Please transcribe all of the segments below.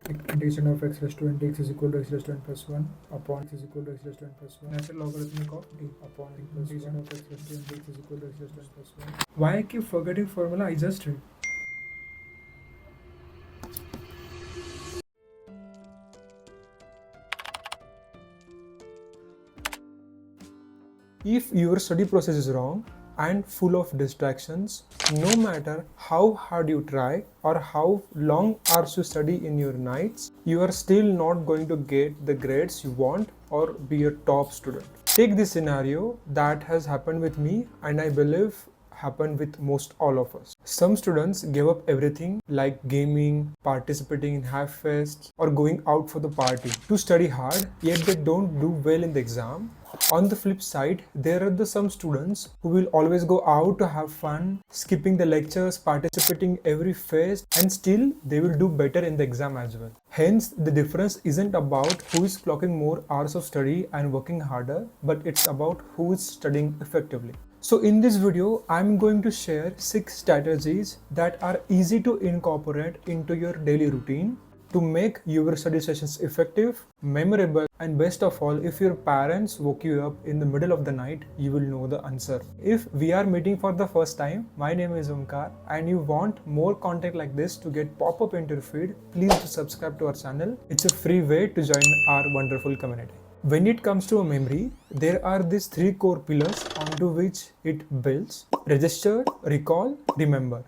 Integration of x raised to n dx is equal to x raised to n plus 1 upon x is equal to x raised to n plus 1. Natural logarithmic of d upon n plus 1. Integration of x raised to n dx is equal to x raised to n plus 1. Why I keep forgetting formula? I just read. If your study process is wrong and full of distractions, no matter how hard you try or how long hours you study in your nights, you are still not going to get the grades you want or be a top student. Take this scenario that has happened with me, and I believe happened with most all of us. Some students give up everything like gaming, participating in half fests, or going out for the party to study hard, yet they don't do well in the exam. On the flip side, there are some students who will always go out to have fun, skipping the lectures, participating every fest, and still they will do better in the exam as well. Hence, the difference isn't about who is clocking more hours of study and working harder, but it's about who is studying effectively. So in this video, I'm going to share 6 strategies that are easy to incorporate into your daily routine to make your study sessions effective, memorable, and best of all, if your parents woke you up in the middle of the night, you will know the answer. If we are meeting for the first time, my name is Omkar, and you want more content like this to get pop-up into your feed, please do subscribe to our channel. It's a free way to join our wonderful community. When it comes to a memory, there are these 3 core pillars onto which it builds: register, recall, remember.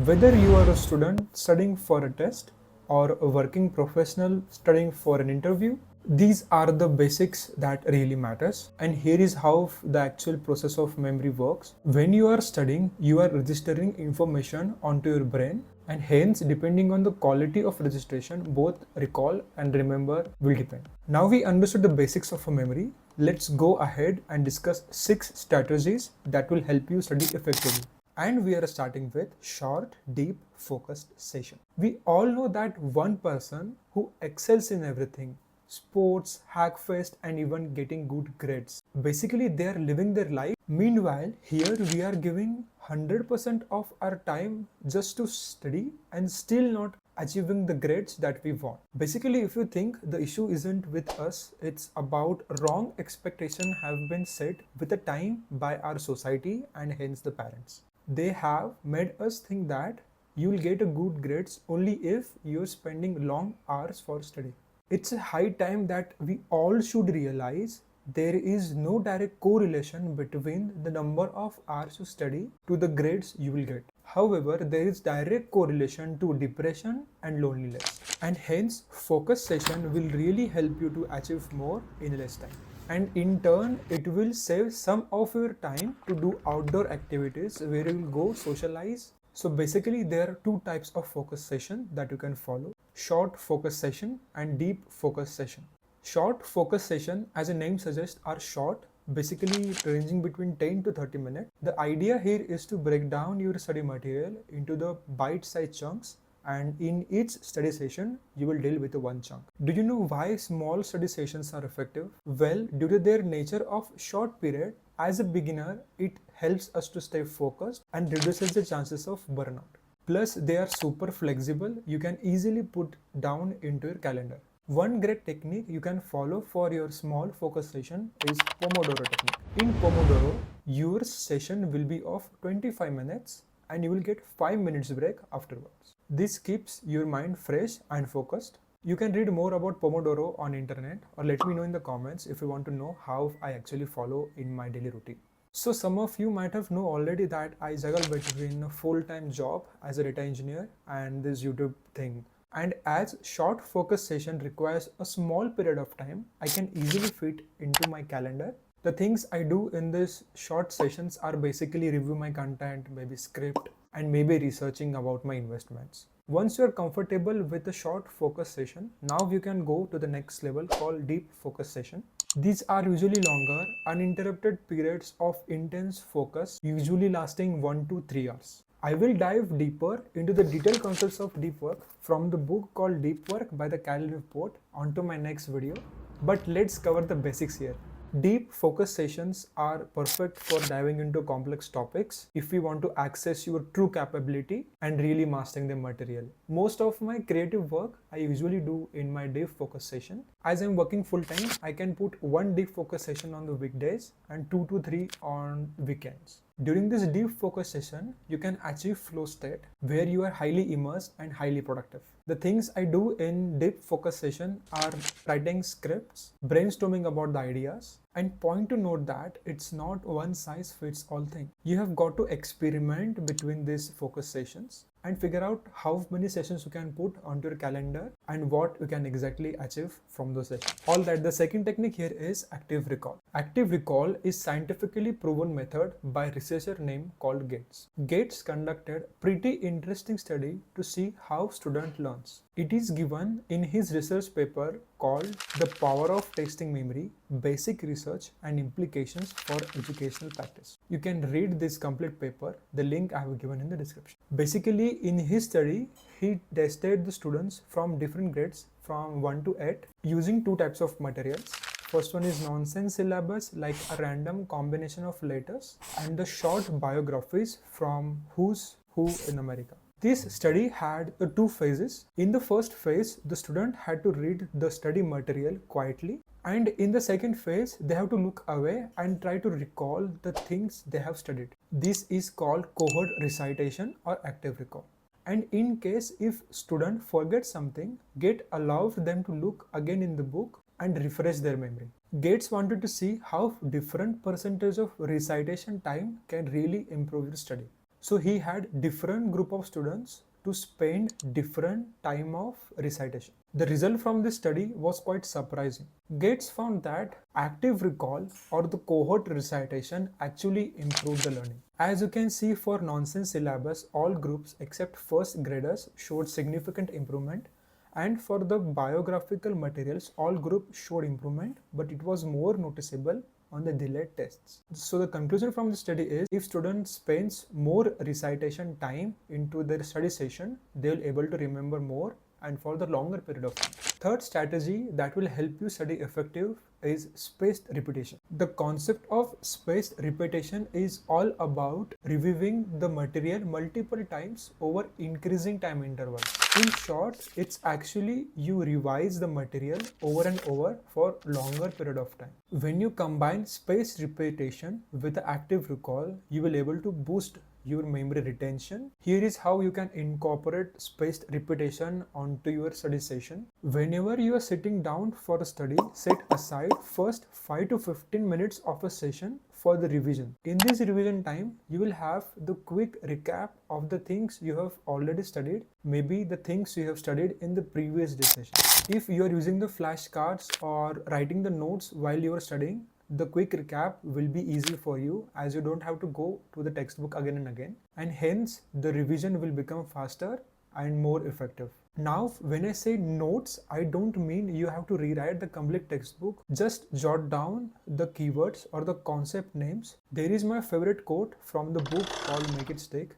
Whether you are a student studying for a test or a working professional studying for an interview, these are the basics that really matters. And here is how the actual process of memory works. When you are studying, you are registering information onto your brain, and hence, depending on the quality of registration, both recall and remember will depend. Now we understood the basics of a memory. Let's go ahead and discuss 6 strategies that will help you study effectively. And we are starting with short, deep, focused session. We all know that one person who excels in everything: sports, hackfest, and even getting good grades. Basically, they are living their life. Meanwhile, here we are giving 100% of our time just to study and still not achieving the grades that we want. Basically, if you think, the issue isn't with us, it's about wrong expectation have been set with the time by our society and hence the parents. They have made us think that you will get a good grades only if you're spending long hours for study. It's a high time that we all should realize there is no direct correlation between the number of hours you study to the grades you will get. However, there is direct correlation to depression and loneliness, and hence focus session will really help you to achieve more in less time. And in turn, it will save some of your time to do outdoor activities where you will go socialize. So basically, there are 2 types of focus session that you can follow: short focus session and deep focus session. Short focus session, as the name suggests, are short, basically ranging between 10 to 30 minutes. The idea here is to break down your study material into the bite-sized chunks, and in each study session, you will deal with one chunk. Do you know why small study sessions are effective? Well, due to their nature of short period, as a beginner, it helps us to stay focused and reduces the chances of burnout. Plus, they are super flexible. You can easily put down into your calendar. One great technique you can follow for your small focus session is Pomodoro technique. In Pomodoro, your session will be of 25 minutes and you will get 5 minutes break afterwards. This keeps your mind fresh and focused. You can read more about Pomodoro on internet, or let me know in the comments if you want to know how I actually follow in my daily routine. So some of you might have know already that I juggle between a full-time job as a data engineer and this YouTube thing. And as short focus session requires a small period of time, I can easily fit into my calendar. The things I do in these short sessions are basically review my content, maybe script, and maybe researching about my investments. Once you are comfortable with the short focus session, now you can go to the next level called deep focus session. These are usually longer, uninterrupted periods of intense focus, usually lasting 1 to 3 hours. I will dive deeper into the detailed concepts of deep work from the book called Deep Work by the Cal Newport onto my next video, but let's cover the basics here. Deep focus sessions are perfect for diving into complex topics if we want to access your true capability and really mastering the material. Most of my creative work I usually do in my deep focus session. As I'm working full time, I can put one deep focus session on the weekdays and 2 to 3 on weekends. During this deep focus session, you can achieve flow state where you are highly immersed and highly productive. The things I do in deep focus session are writing scripts, brainstorming about the ideas, and point to note that it's not one size fits all thing. You have got to experiment between these focus sessions and figure out how many sessions you can put onto your calendar and what you can exactly achieve from those sessions. All that. The second technique here is active recall. Active recall is scientifically proven method by researcher named called Gates. Gates conducted pretty interesting study to see how student learns. It is given in his research paper called The Power of Testing Memory, Basic Research and Implications for Educational Practice. You can read this complete paper, the link I have given in the description. Basically, in his study, he tested the students from different grades from 1 to 8 using two types of materials. First one is nonsense syllabus, like a random combination of letters, and the short biographies from who's who in America. This study had two phases. In the first phase, the student had to read the study material quietly, and in the second phase, they have to look away and try to recall the things they have studied. This is called cohort recitation or active recall. And in case if student forgets something, Gate allows them to look again in the book and refresh their memory. Gates wanted to see how different percentage of recitation time can really improve your study. So he had different group of students to spend different time of recitation. The result from this study was quite surprising. Gates found that active recall or the cohort recitation actually improved the learning. As you can see, for nonsense syllabus, all groups except first graders showed significant improvement, and for the biographical materials, all groups showed improvement, but it was more noticeable on the delayed tests. So the conclusion from the study is, if students spends more recitation time into their study session, they will able to remember more and for the longer period of time. Third strategy that will help you study effective is spaced repetition. The concept of spaced repetition is all about reviewing the material multiple times over increasing time intervals. In short, it's actually you revise the material over and over for longer period of time. When you combine spaced repetition with the active recall, you will able to boost your memory retention. Here is how you can incorporate spaced repetition onto your study session. Whenever you are sitting down for a study, set aside first 5 to 15 minutes of a session for the revision. In this revision time, you will have the quick recap of the things you have already studied, maybe the things you have studied in the previous day session. If you are using the flashcards or writing the notes while you are studying, the quick recap will be easy for you as you don't have to go to the textbook again and again, and hence the revision will become faster and more effective. Now, when I say notes, I don't mean you have to rewrite the complete textbook. Just jot down the keywords or the concept names. There is my favorite quote from the book called Make It Stick.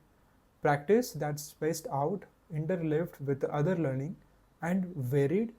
Practice that's spaced out, interleaved with other learning, and varied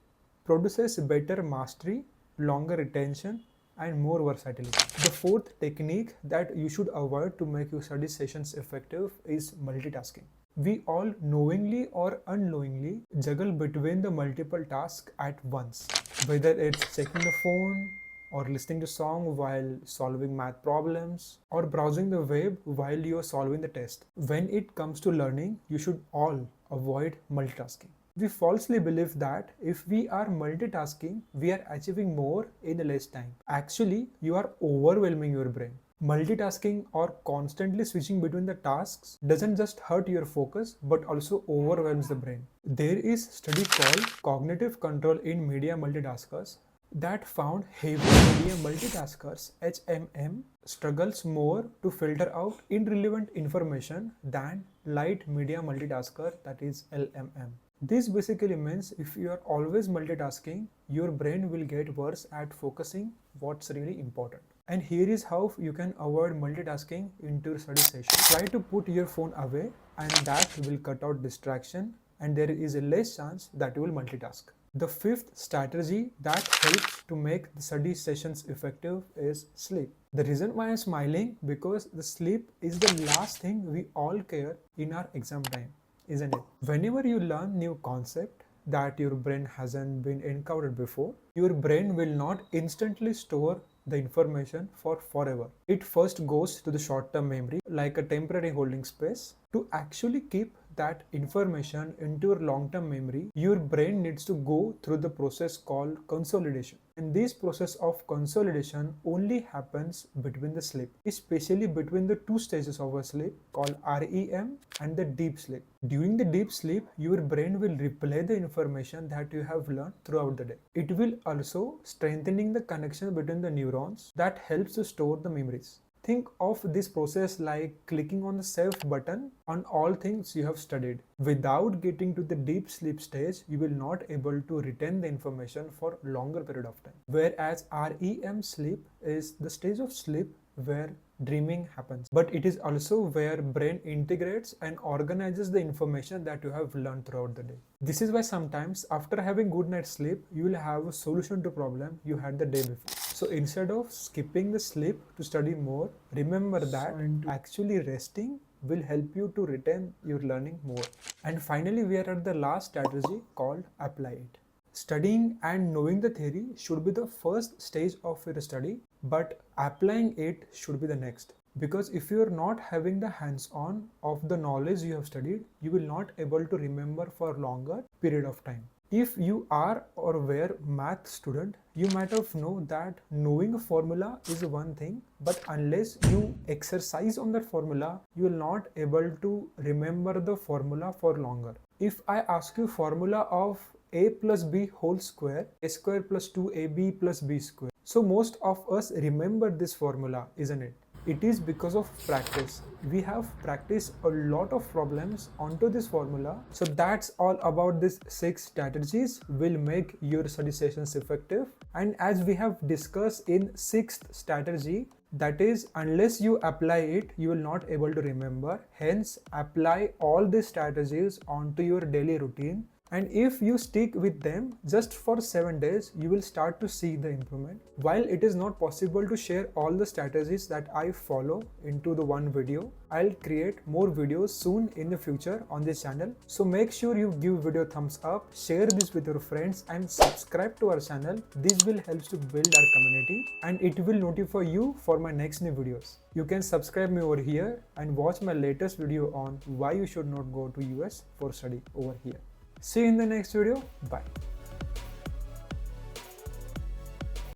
produces better mastery, longer retention, and more versatility. The fourth technique that you should avoid to make your study sessions effective is multitasking. We all knowingly or unknowingly juggle between the multiple tasks at once, whether it's checking the phone or listening to song while solving math problems or browsing the web while you are solving the test. When it comes to learning, you should all avoid multitasking. We falsely believe that if we are multitasking, we are achieving more in less time. Actually, you are overwhelming your brain. Multitasking or constantly switching between the tasks doesn't just hurt your focus but also overwhelms the brain. There is study called Cognitive Control in Media Multitaskers that found heavy media multitaskers HMM struggles more to filter out irrelevant information than light media multitasker, that is LMM. This basically means if you are always multitasking, your brain will get worse at focusing what's really important. And here is how you can avoid multitasking into your study session. Try to put your phone away, and that will cut out distraction and there is a less chance that you will multitask. The fifth strategy that helps to make the study sessions effective is sleep. The reason why I'm smiling because the sleep is the last thing we all care in our exam time, isn't it? Whenever you learn new concept that your brain hasn't been encountered before, your brain will not instantly store the information for forever. It first goes to the short-term memory like a temporary holding space. To actually keep that information into your long-term memory, your brain needs to go through the process called consolidation. And this process of consolidation only happens between the sleep, especially between the two stages of a sleep called REM and the deep sleep. During the deep sleep, your brain will replay the information that you have learned throughout the day. It will also strengthening the connection between the neurons that helps to store the memories. Think of this process like clicking on the save button on all things you have studied. Without getting to the deep sleep stage, you will not able to retain the information for longer period of time. Whereas REM sleep is the stage of sleep where dreaming happens, but it is also where brain integrates and organizes the information that you have learned throughout the day. This is why sometimes after having good night's sleep, you will have a solution to problem you had the day before. So instead of skipping the sleep to study more, remember that actually resting will help you to retain your learning more. And finally, we are at the last strategy called apply it. Studying and knowing the theory should be the first stage of your study, but applying it should be the next. Because if you are not having the hands-on of the knowledge you have studied, you will not able to remember for longer period of time. If you are or were math student, you might have known that knowing a formula is one thing, but unless you exercise on that formula, you will not able to remember the formula for longer. If I ask you formula of a plus b whole square, a square plus 2ab plus b square. So most of us remember this formula, isn't it? It is because of practice. We have practiced a lot of problems onto this formula. So that's all about these 6 strategies will make your study sessions effective. And as we have discussed in 6th strategy, that is, unless you apply it, you will not able to remember. Hence, apply all these strategies onto your daily routine. And if you stick with them just for 7 days, you will start to see the improvement. While it is not possible to share all the strategies that I follow into the one video, I'll create more videos soon in the future on this channel. So make sure you give video thumbs up, share this with your friends and subscribe to our channel. This will help to build our community and it will notify you for my next new videos. You can subscribe me over here and watch my latest video on why you should not go to US for study over here. See you in the next video. Bye.